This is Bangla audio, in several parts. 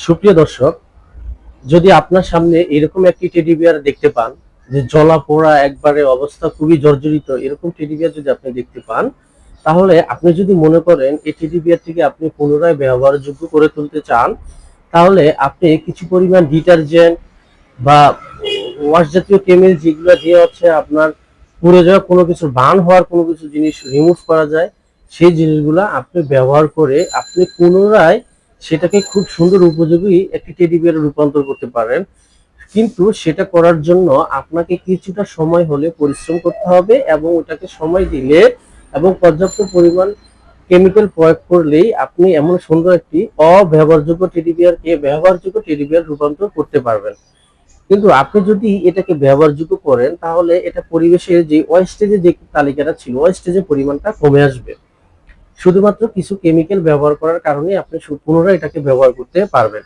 সুপ্রিয় দর্শক, যদি আপনার সামনে এরকম একটি টেডি বিয়ার দেখতে পান যে জ্বলা পোড়া একবারে অবস্থা খুবই জর্জরিত, এরকম টেডি বিয়ার যদি আপনি দেখতে পান, তাহলে আপনি যদি মনে করেন এই টেডি বিয়ারটিকে আপনি পুনরায় ব্যবহারযোগ্য করে তুলতে চান, তাহলে আপনি কিছু পরিমাণ ডিটারজেন্ট বা ওয়াশ জাতীয় কেমিক্যাল যেগুলো দিয়ে হচ্ছে আপনার পুড়ে যাওয়া কোনো কিছু, বার্ন হওয়ার কোনো কিছু জিনিস রিমুভ করা যায়, সেই জিনিসগুলো আপনি ব্যবহার করে আপনি পুনরায় সেটাকে খুব সুন্দর উপযোগী একটি টেডি বিয়ারে রূপান্তর করতে পারেন। কিন্তু সেটা করার জন্য আপনাকে কিছুটা সময় হলে পরিশ্রম করতে হবে, এবং ওটাকে সময় দিলে এবং পর্যাপ্ত পরিমাণ কেমিক্যাল প্রয়োগ করলেই আপনি এমন সুন্দর একটি অব্যবহারযোগ্য টেডি বিয়ারকে ব্যবহারযোগ্য টেডি বিয়ার রূপান্তর করতে পারবেন। কিন্তু আপনি যদি এটাকে ব্যবহারযোগ্য করেন, তাহলে এটা পরিবেশের যে ওয়েস্টেজের যে তালিকাটা ছিল, ওয়েস্টেজের পরিমাণটা কমে আসবে। শুধুমাত্র কিছু কেমিক্যাল ব্যবহার করার কারণে আপনি পুনরায় এটাকে ব্যবহার করতে পারবেন।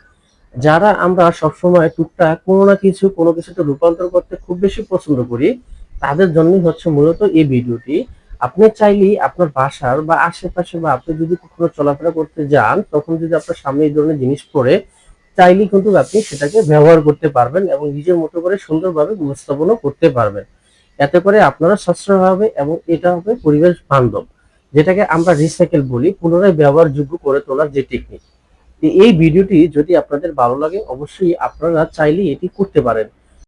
যারা আমরা সবসময় টুকটাক কোনো কিছুতে রূপান্তর করতে খুব বেশি পছন্দ করি, তাদের জন্যই হচ্ছে মূলত এই ভিডিওটি। আপনি চাইলেই আপনার বাসার বা আশেপাশে বা আপনি যদি কখনো চলাফেরা করতে যান, তখন যদি আপনার সামনে এই ধরনের জিনিস পড়ে, চাইলেই কিন্তু আপনি সেটাকে ব্যবহার করতে পারবেন এবং নিজের মতো করে সুন্দরভাবে উপস্থাপনও করতে পারবেন। এতে করে আপনারা সাশ্রয় হবে এবং এটা হবে পরিবেশ বান্ধব, যেটাকে আমরা রিসাইকেল বলি, পুনরায় ব্যবহারযোগ্য করে তোলার যে টেকনিক। এই ভিডিওটি যদি আপনাদের ভালো লাগে, অবশ্যই আপনারা চাইলেই এটি করতে পারেন।